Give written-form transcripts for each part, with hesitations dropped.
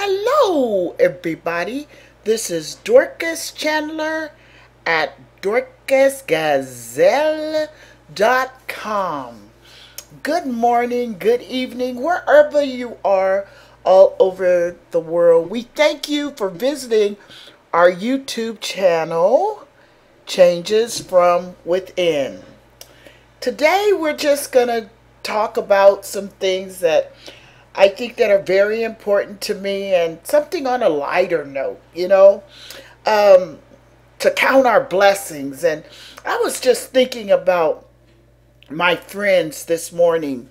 Hello, everybody. This is Dorcas Chandler at dorcasgazelle.com. Good morning, good evening, wherever you are all over the world. We thank you for visiting our YouTube channel, Changes from Within. Today, we're just going to talk about some things that I think that are very important to me and something on a lighter note, to count our blessings. And I was just thinking about my friends this morning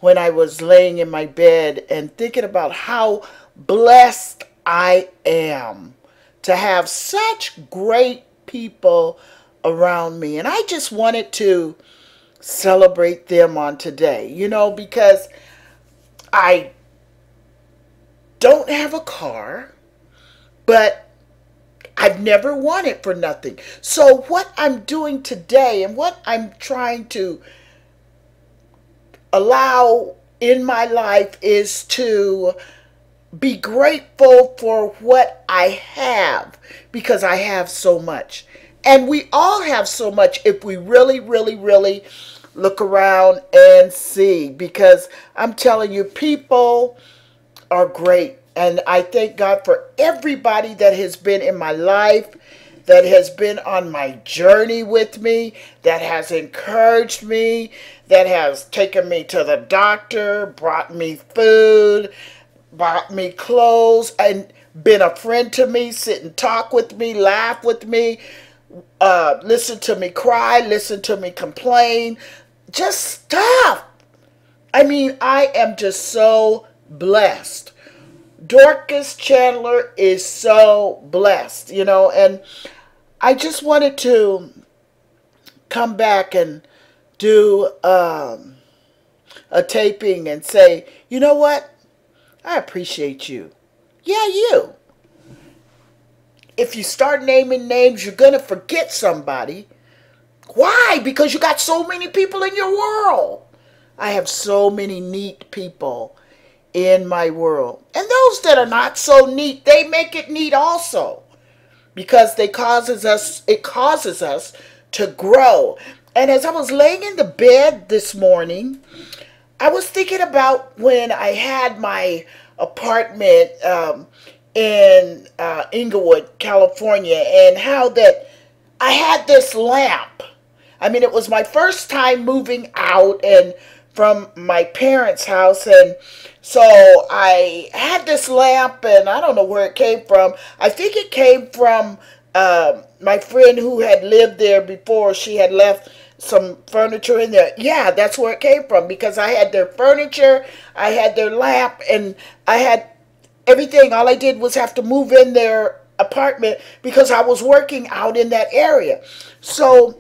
when I was laying in my bed and thinking about how blessed I am to have such great people around me. And I just wanted to celebrate them on today, because I don't have a car, but I've never wanted for nothing. So what I'm doing today and what I'm trying to allow in my life is to be grateful for what I have, because I have so much. And we all have so much if we really, really, really look around and see, because I'm telling you, people are great. And I thank God for everybody that has been in my life, that has been on my journey with me, that has encouraged me, that has taken me to the doctor, brought me food, bought me clothes, and been a friend to me, sit and talk with me, laugh with me, listen to me cry, listen to me complain, just stuff. I mean, I am just so blessed. Dorcas Chandler is so blessed, and I just wanted to come back and do a taping and say, you know what? I appreciate you. Yeah, you. If you start naming names, you're going to forget somebody. Why? Because you got so many people in your world. I have so many neat people in my world. And those that are not so neat, they make it neat also. Because it causes us to grow. And as I was laying in the bed this morning, I was thinking about when I had my apartment in Inglewood, California, and how that I had this lamp. I mean, it was my first time moving out and from my parents' house, and so I had this lamp, and I don't know where it came from. I think it came from my friend who had lived there before. She had left some furniture in there. Yeah, that's where it came from, because I had their furniture, I had their lamp, and I had everything. All I did was have to move in their apartment because I was working out in that area. So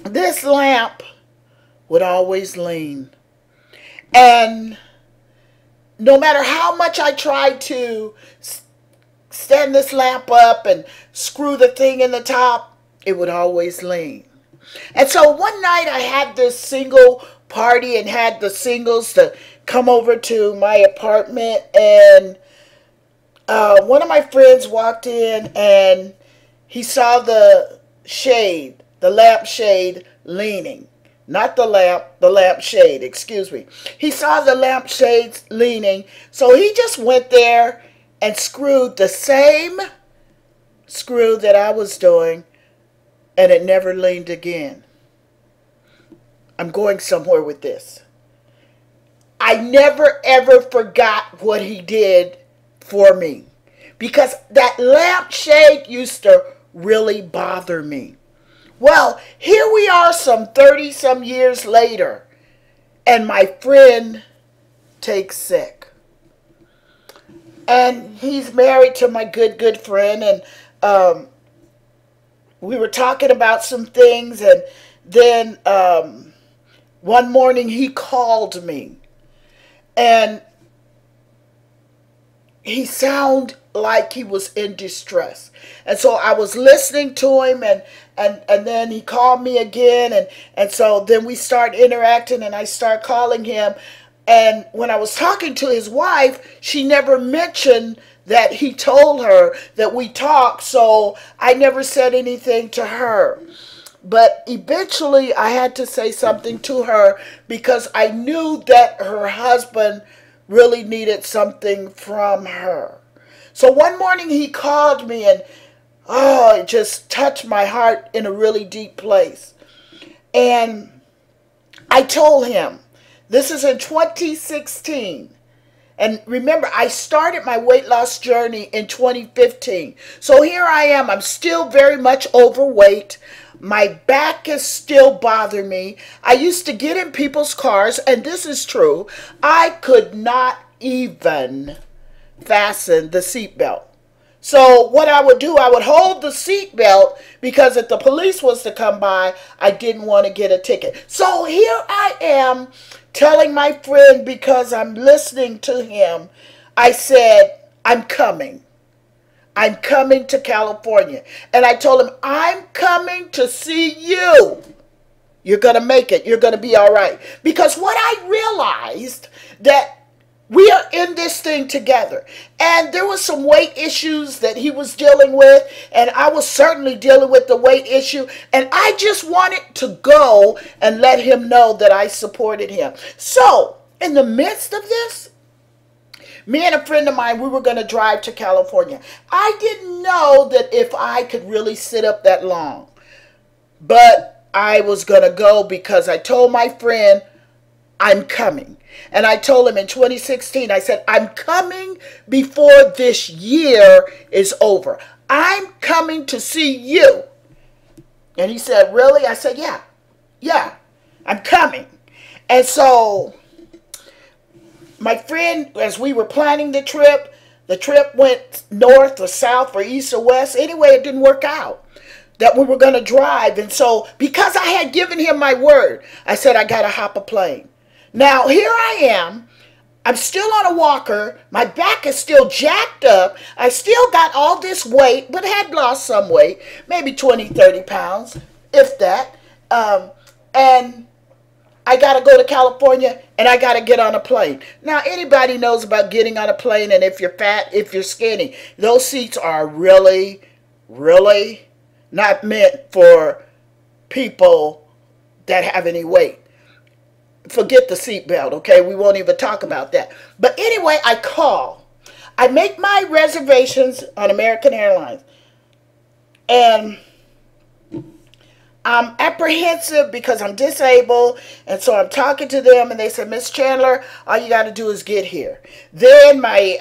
this lamp would always lean. And no matter how much I tried to stand this lamp up and screw the thing in the top, it would always lean. And so one night I had this single party and had the singles to come over to my apartment, and one of my friends walked in and he saw the lamp shade leaning. Not the lamp shade, excuse me. He saw the lamp shades leaning, so he just went there and screwed the same screw that I was doing, and it never leaned again. I'm going somewhere with this. I never ever forgot what he did for me, because that lampshade used to really bother me. Well, here we are some 30 some years later, and my friend takes sick. And he's married to my good friend, and we were talking about some things, and then one morning he called me, and he sounded like he was in distress. And so I was listening to him, and then he called me again, and so then we start interacting, and I start calling him, And when I was talking to his wife, she never mentioned that he told her that we talked, so I never said anything to her. But eventually I had to say something to her because I knew that her husband really needed something from her. So one morning he called me, and oh, it just touched my heart in a really deep place. And I told him, this is in 2016. And remember, I started my weight loss journey in 2015. So here I am. I'm still very much overweight. My back is still bothering me. I used to get in people's cars, and this is true. I could not even fasten the seatbelt. So what I would do, I would hold the seatbelt because if the police was to come by, I didn't want to get a ticket. So here I am telling my friend, because I'm listening to him, I said, I'm coming. I'm coming to California. And I told him, I'm coming to see you. You're going to make it. You're going to be all right. Because what I realized that we are in this thing together. And there was some weight issues that he was dealing with. And I was certainly dealing with the weight issue. And I just wanted to go and let him know that I supported him. So, in the midst of this, me and a friend of mine, we were going to drive to California. I didn't know that if I could really sit up that long. But I was going to go because I told my friend, I'm coming. And I told him in 2016, I said, I'm coming before this year is over. I'm coming to see you. And he said, really? I said, yeah, I'm coming. And so my friend, as we were planning the trip went north or south or east or west. Anyway, it didn't work out that we were going to drive. And so because I had given him my word, I said, I got to hop a plane. Now, here I am. I'm still on a walker. My back is still jacked up. I still got all this weight, but had lost some weight, maybe 20, 30 pounds, if that. And I got to go to California, and I got to get on a plane. Now, anybody knows about getting on a plane, and if you're fat, if you're skinny, those seats are really, really not meant for people that have any weight. Forget the seatbelt, okay? We won't even talk about that. But anyway, I call. I make my reservations on American Airlines. And I'm apprehensive because I'm disabled. And so I'm talking to them, and they said, Miss Chandler, all you got to do is get here. Then my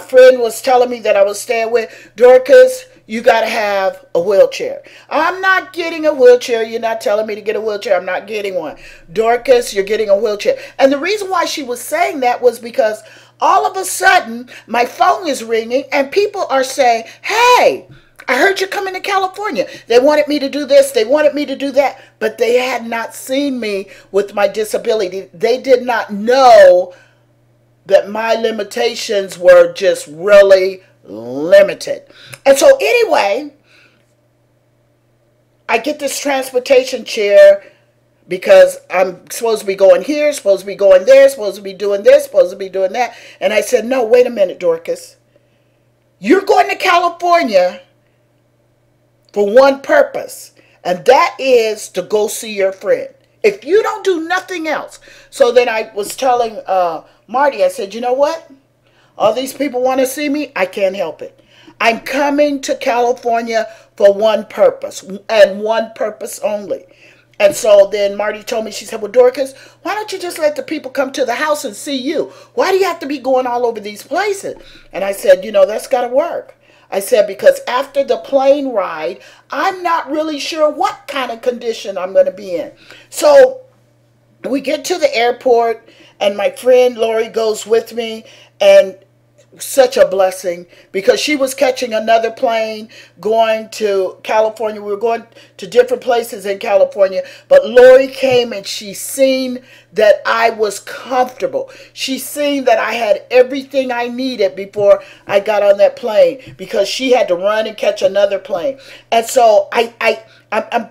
friend was telling me that I was staying with Dorcas. You got to have a wheelchair. I'm not getting a wheelchair. You're not telling me to get a wheelchair. I'm not getting one. Dorcas, you're getting a wheelchair. And the reason why she was saying that was because all of a sudden my phone is ringing and people are saying, hey, I heard you're coming to California. They wanted me to do this. They wanted me to do that. But they had not seen me with my disability. They did not know that my limitations were just really limited. And so anyway, I get this transportation chair because I'm supposed to be going here, supposed to be going there, supposed to be doing this, supposed to be doing that. And I said, no, wait a minute, Dorcas. You're going to California for one purpose, and that is to go see your friend. If you don't do nothing else. So then I was telling Marty, I said, you know what? All these people want to see me. I can't help it. I'm coming to California for one purpose and one purpose only. And so then Marty told me, she said, well, Dorcas, why don't you just let the people come to the house and see you? Why do you have to be going all over these places? And I said, you know, that's got to work. I said, because after the plane ride, I'm not really sure what kind of condition I'm going to be in. So we get to the airport, and my friend Lori goes with me, and such a blessing because she was catching another plane going to California. We were going to different places in California, but Lori came and she seen that I was comfortable. She seen that I had everything I needed before I got on that plane because she had to run and catch another plane. And so I'm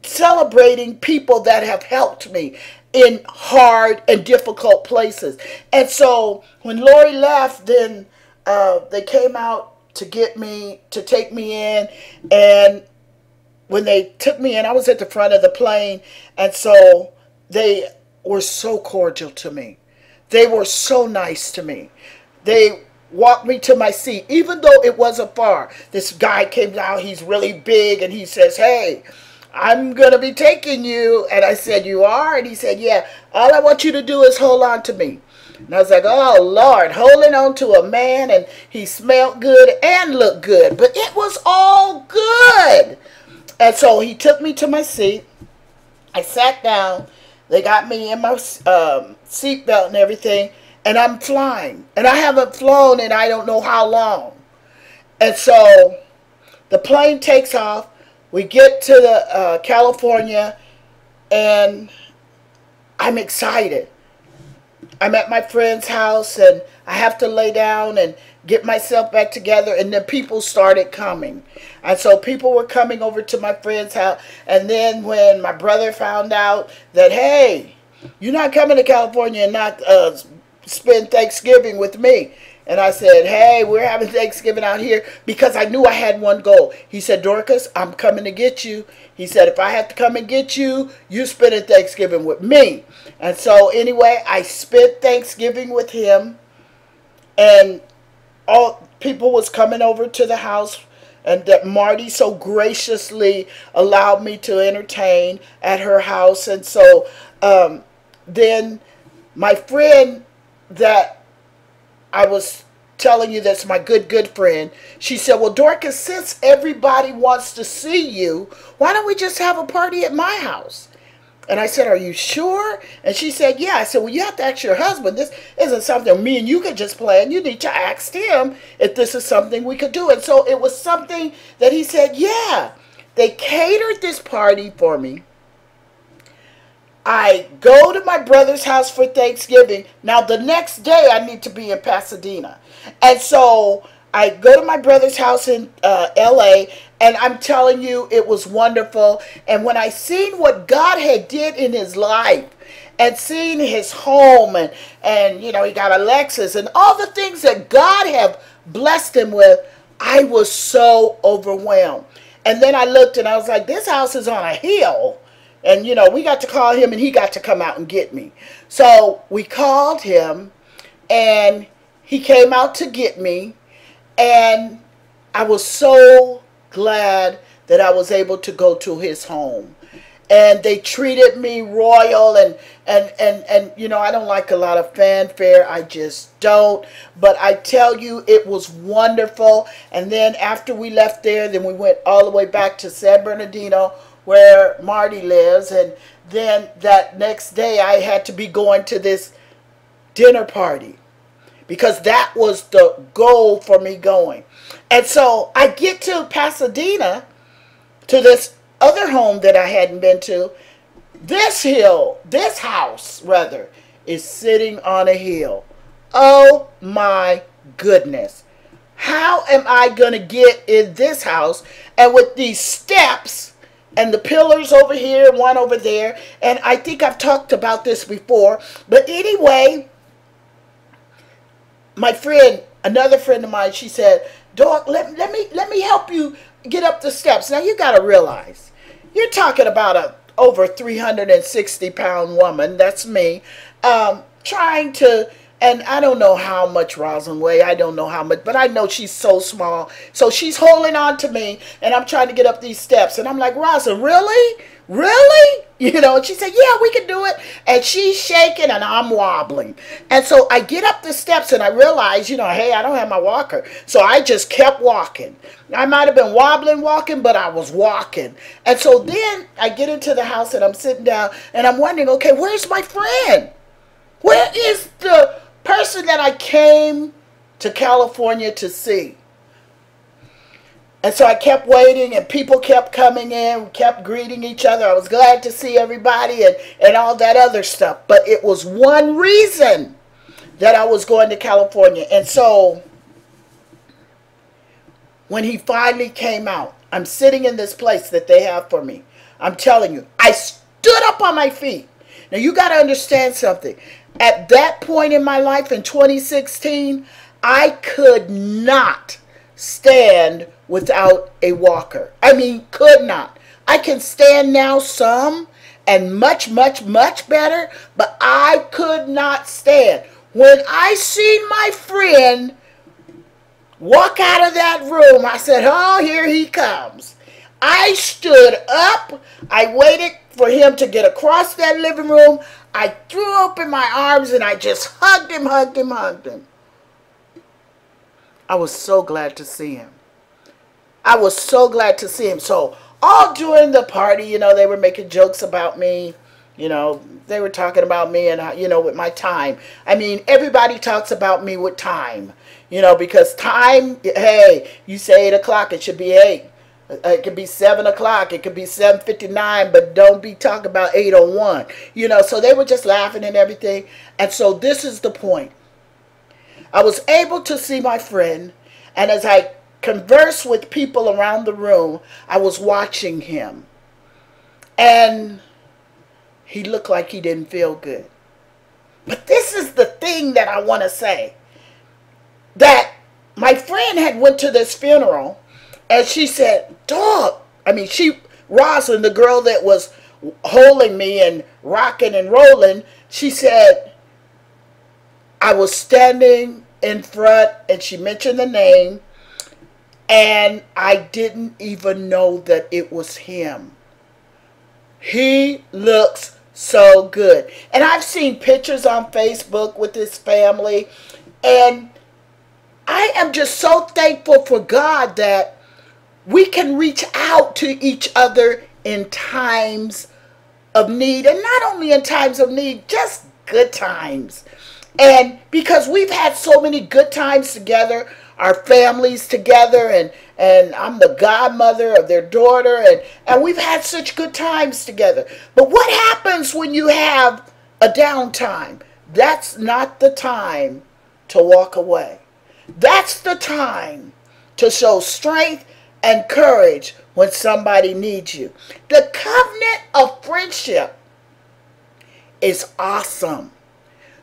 celebrating people that have helped me. in hard and difficult places. And so when Lori left, then they came out to get me, to take me in. And when they took me in, I was at the front of the plane. And so they were so cordial to me. They were so nice to me. They walked me to my seat, even though it wasn't far. This guy came down, he's really big, and he says, "Hey, I'm going to be taking you." And I said, "You are?" And he said, "Yeah, all I want you to do is hold on to me." And I was like, "Oh, Lord," holding on to a man, and he smelled good and looked good. But it was all good. And so he took me to my seat. I sat down. They got me in my seatbelt and everything. And I'm flying. And I haven't flown in I don't know how long. And so the plane takes off. We get to the California. And I'm excited. I'm at my friend's house. And I have to lay down and get myself back together. And then people started coming. And so people were coming over to my friend's house. And then when my brother found out that, hey, you're not coming to California and not spend Thanksgiving with me. And I said, "Hey, we're having Thanksgiving out here," because I knew I had one goal. He said, "Dorcas, I'm coming to get you." He said, "If I have to come and get you, you spending Thanksgiving with me." And so anyway, I spent Thanksgiving with him. And all people was coming over to the house. And that Marty so graciously allowed me to entertain at her house. And so then my friend that I was telling you, that's my good friend, she said, "Well, Dorcas, since everybody wants to see you, why don't we just have a party at my house?" And I said, "Are you sure?" And she said, "Yeah." I said, "Well, you have to ask your husband. This isn't something me and you could just plan. You need to ask him if this is something we could do." And so it was something that he said, "Yeah." They catered this party for me. I go to my brother's house for Thanksgiving. Now, the next day, I need to be in Pasadena. And so I go to my brother's house in L.A., and I'm telling you, it was wonderful. And when I seen what God had did in his life, and seen his home, and you know, he got a Lexus, and all the things that God have blessed him with, I was so overwhelmed. And then I looked, and I was like, this house is on a hill. And, you know, we got to call him, and he got to come out and get me. So we called him, and he came out to get me. And I was so glad that I was able to go to his home. And they treated me royal, and you know, I don't like a lot of fanfare. I just don't. But I tell you, it was wonderful. And then after we left there, then we went all the way back to San Bernardino, where Marty lives. And then that next day, I had to be going to this dinner party, because that was the goal for me going. And so I get to Pasadena, to this other home that I hadn't been to. This house rather, is sitting on a hill. Oh my goodness. How am I going to get in this house? And with these steps and the pillars over here, one over there. And I think I've talked about this before. But anyway, my friend, another friend of mine, she said, "Doc, let me help you get up the steps." Now you got to realize, you're talking about a over 360-pound woman, that's me, trying to, and I don't know how much Rosalind weigh, I don't know how much, but I know she's so small. So she's holding on to me, and I'm trying to get up these steps. And I'm like, "Rosalind, really? Really?" You know, and she said, "Yeah, we can do it." And she's shaking, and I'm wobbling. And so I get up the steps, and I realize, you know, hey, I don't have my walker. So I just kept walking. I might have been wobbling walking, but I was walking. And so then I get into the house, and I'm sitting down, and I'm wondering, okay, where's my friend? Where is the person that I came to California to see? And so I kept waiting, and people kept coming in, kept greeting each other. I was glad to see everybody and all that other stuff. But it was one reason that I was going to California. And so when he finally came out, I'm sitting in this place that they have for me. I'm telling you, I stood up on my feet. Now you got to understand something. At that point in my life in 2016, I could not stand without a walker. I mean, could not. I can stand now some and much, much, much better, but I could not stand. When I seen my friend walk out of that room, I said, oh, here he comes. I stood up. I waited for him to get across that living room. I threw open my arms and I just hugged him, hugged him, hugged him. I was so glad to see him. I was so glad to see him. So all during the party, you know, they were making jokes about me. You know, they were talking about me and, you know, with my time. I mean, everybody talks about me with time. You know, because time, hey, you say 8 o'clock, it should be 8. It could be 7 o'clock. It could be 7:59, but don't be talking about 8:01. You know, so they were just laughing and everything. And so this is the point. I was able to see my friend, and as I conversed with people around the room, I was watching him. And he looked like he didn't feel good. But this is the thing that I want to say. That my friend had went to this funeral, and she said, Rosalind, the girl that was holding me and rocking and rolling, she said, I was standing in front, and she mentioned the name, and I didn't even know that it was him. He looks so good. And I've seen pictures on Facebook with his family, and I am just so thankful for God that we can reach out to each other in times of need. And not only in times of need, just good times. And because we've had so many good times together, our families together, and I'm the godmother of their daughter, and we've had such good times together. But what happens when you have a downtime? That's not the time to walk away. That's the time to show strength and courage when somebody needs you. The covenant of friendship is awesome.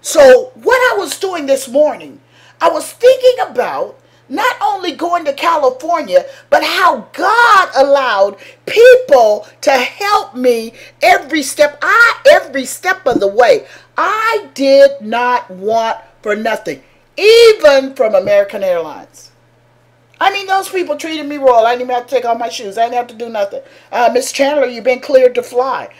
So what I was doing this morning, I was thinking about not only going to California, but how God allowed people to help me every step of the way. I did not want for nothing, even from American Airlines. I mean, those people treated me royal. I didn't even have to take off my shoes. I didn't have to do nothing. Miss Chandler, you've been cleared to fly.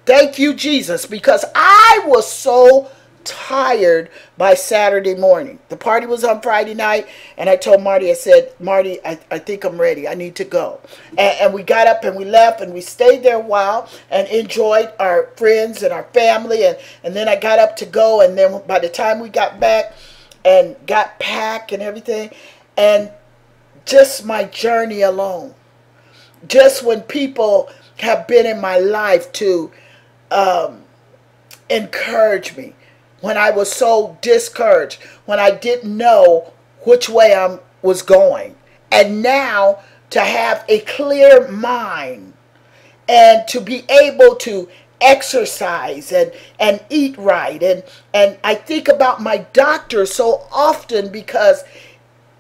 Thank you, Jesus, because I was so tired by Saturday morning. The party was on Friday night, and I told Marty, I said, Marty, I think I'm ready. I need to go. And we got up and we left, and we stayed there a while and enjoyed our friends and our family. And then I got up to go, and then by the time we got back and got packed and everything, and just my journey alone, just when people have been in my life to encourage me, when I was so discouraged, when I didn't know which way I was going. And now to have a clear mind and to be able to exercise and eat right. And I think about my doctor so often because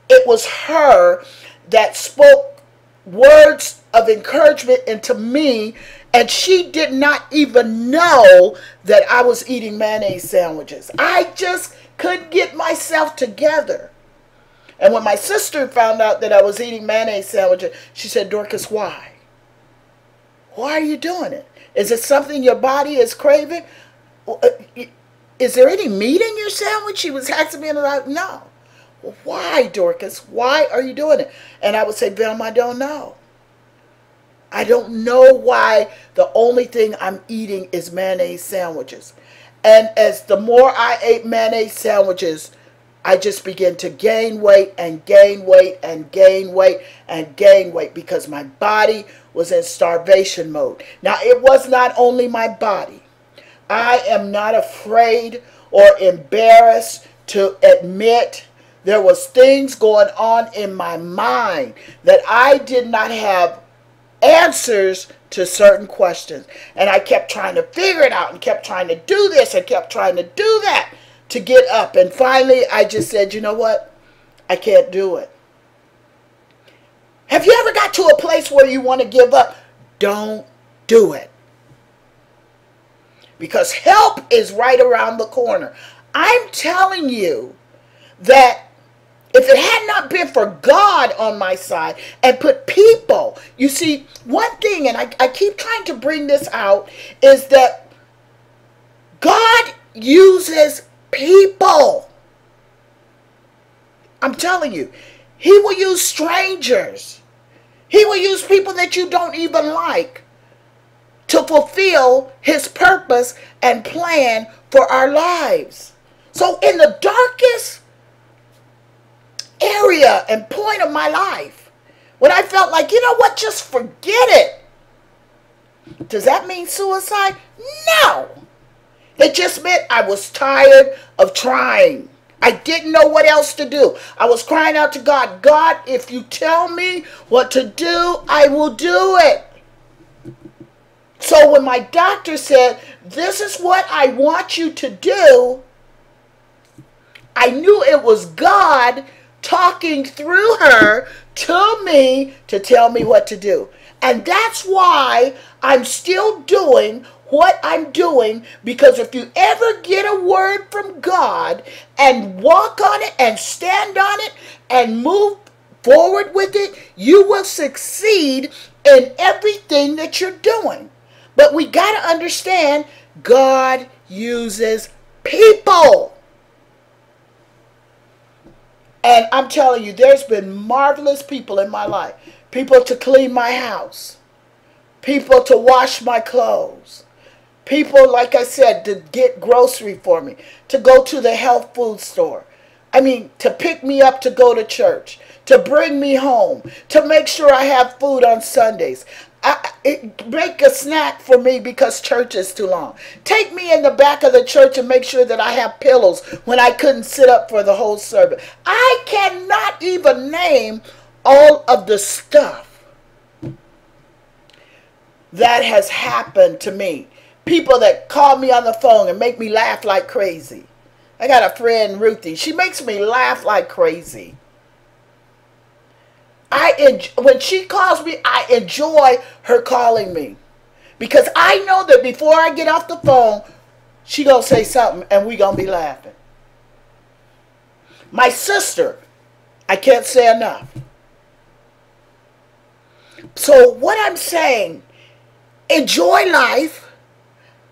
it was her that spoke words of encouragement into me, and she did not even know that I was eating mayonnaise sandwiches. I just couldn't get myself together. And when my sister found out that I was eating mayonnaise sandwiches, she said, Dorcas, why? Why are you doing it? Is it something your body is craving? Is there any meat in your sandwich? She was asking me, and I'm like, no. Why, Dorcas? Why are you doing it? And I would say, Velma, I don't know. I don't know why the only thing I'm eating is mayonnaise sandwiches. And as the more I ate mayonnaise sandwiches, I just began to gain weight and gain weight and gain weight and gain weight because my body was in starvation mode. Now, it was not only my body. I am not afraid or embarrassed to admit there was things going on in my mind that I did not have answers to certain questions. And I kept trying to figure it out and kept trying to do this and kept trying to do that to get up. And finally, I just said, you know what? I can't do it. Have you ever got to a place where you want to give up? Don't do it. Because help is right around the corner. I'm telling you that if it had not been for God on my side and put people, you see, one thing, and I keep trying to bring this out, is that God uses people. I'm telling you, He will use strangers. He will use people that you don't even like to fulfill His purpose and plan for our lives. So in the darkest area and point of my life, when I felt like, you know what, just forget it. Does that mean suicide? No. It just meant I was tired of trying. I didn't know what else to do. I was crying out to God, God, if you tell me what to do, I will do it. So when my doctor said, this is what I want you to do, I knew it was God talking through her to me to tell me what to do. And that's why I'm still doing what I'm doing, because if you ever get a word from God and walk on it and stand on it and move forward with it, you will succeed in everything that you're doing. But we got to understand, God uses people. And I'm telling you, there's been marvelous people in my life. People to clean my house. People to wash my clothes. People, like I said, to get grocery for me. To go to the health food store. I mean, to pick me up to go to church. To bring me home. To make sure I have food on Sundays. Make a snack for me because church is too long. Take me in the back of the church and make sure that I have pillows when I couldn't sit up for the whole service. I cannot even name all of the stuff that has happened to me. People that call me on the phone and make me laugh like crazy. I got a friend, Ruthie. She makes me laugh like crazy. When she calls me, I enjoy her calling me. Because I know that before I get off the phone, she going to say something and we going to be laughing. My sister, I can't say enough. So what I'm saying, enjoy life,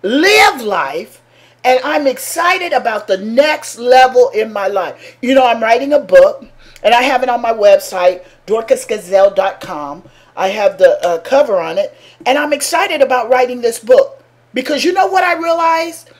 live life, and I'm excited about the next level in my life. You know, I'm writing a book, and I have it on my website, dorcasgazelle.com. I have the cover on it, and I'm excited about writing this book. Because you know what I realized?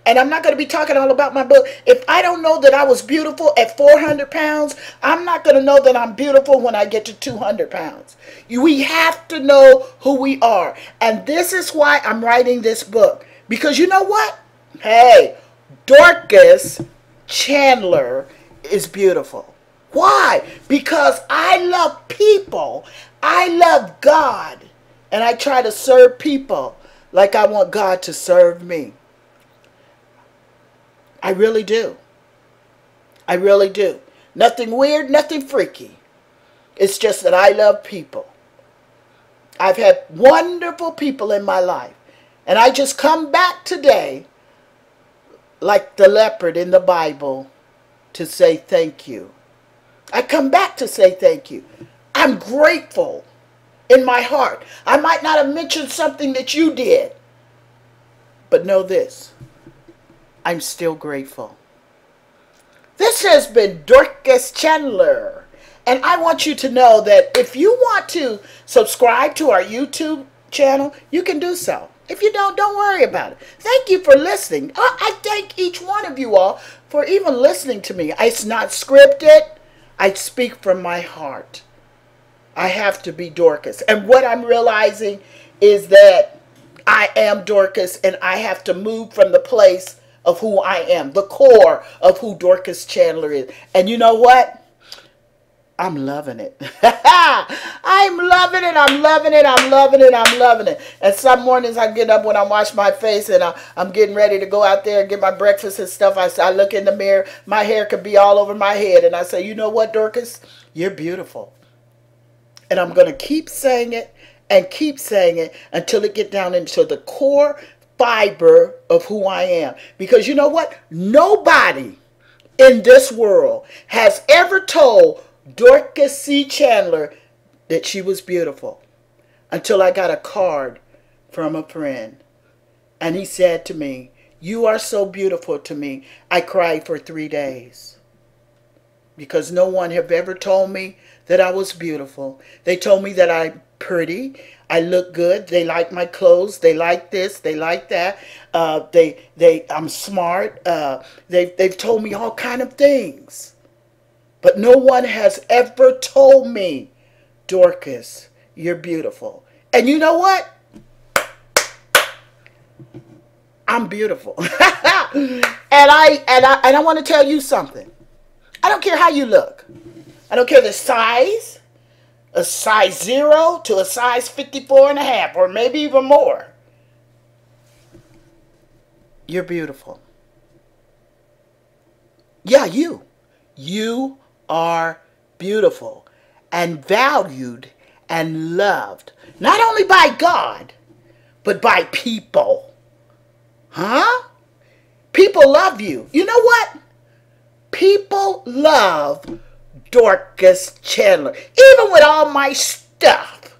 And I'm not going to be talking all about my book. If I don't know that I was beautiful at 400 pounds, I'm not going to know that I'm beautiful when I get to 200 pounds. We have to know who we are. And this is why I'm writing this book. Because you know what? Hey, Dorcas Chandler is beautiful. Why? Because I love people. I love God. And I try to serve people like I want God to serve me. I really do. I really do. Nothing weird, nothing freaky. It's just that I love people. I've had wonderful people in my life. And I just come back today, like the leopard in the Bible, to say thank you. I come back to say thank you. I'm grateful in my heart. I might not have mentioned something that you did, but know this. I'm still grateful. This has been Dorcas Chandler. And I want you to know that if you want to subscribe to our YouTube channel, you can do so. If you don't worry about it. Thank you for listening. I thank each one of you all for even listening to me. It's not scripted. I speak from my heart. I have to be Dorcas. And what I'm realizing is that I am Dorcas, and I have to move from the place of who I am, the core of who Dorcas Chandler is. And you know what? I'm loving it. I'm loving it. I'm loving it. I'm loving it. I'm loving it. And some mornings I get up when I wash my face and I'm getting ready to go out there and get my breakfast and stuff. I look in the mirror. My hair could be all over my head. And I say, you know what, Dorcas? You're beautiful. And I'm going to keep saying it and keep saying it until it get down into the core fiber of who I am. Because you know what? Nobody in this world has ever told Dorcas C. Chandler that she was beautiful until I got a card from a friend. And he said to me, you are so beautiful to me. I cried for 3 days. Because no one have ever told me that I was beautiful. They told me that I'm pretty. I look good. They like my clothes. They like this. They like that. I'm smart. They've told me all kind of things. But no one has ever told me, Dorcas, you're beautiful. And you know what? I'm beautiful. and I want to tell you something. I don't care how you look. I don't care the size. A size 0 to a size 54.5 or maybe even more. You're beautiful. Yeah, you. You are beautiful and valued and loved. Not only by God, but by people. Huh? People love you. You know what? People love Dorcas Chandler. Even with all my stuff.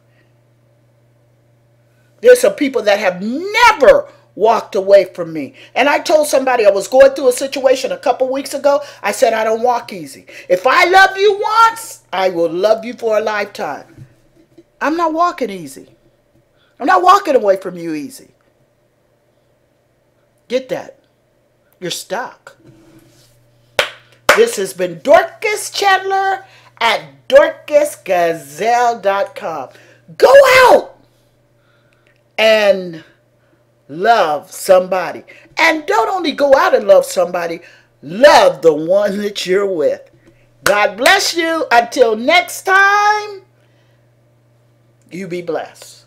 There's some people that have never walked away from me. And I told somebody I was going through a situation a couple weeks ago. I said, I don't walk easy. If I love you once, I will love you for a lifetime. I'm not walking easy. I'm not walking away from you easy. Get that. You're stuck. This has been Dorcas Chandler at DorcasGazelle.com. Go out and love somebody. And don't only go out and love somebody, love the one that you're with. God bless you. Until next time, you be blessed.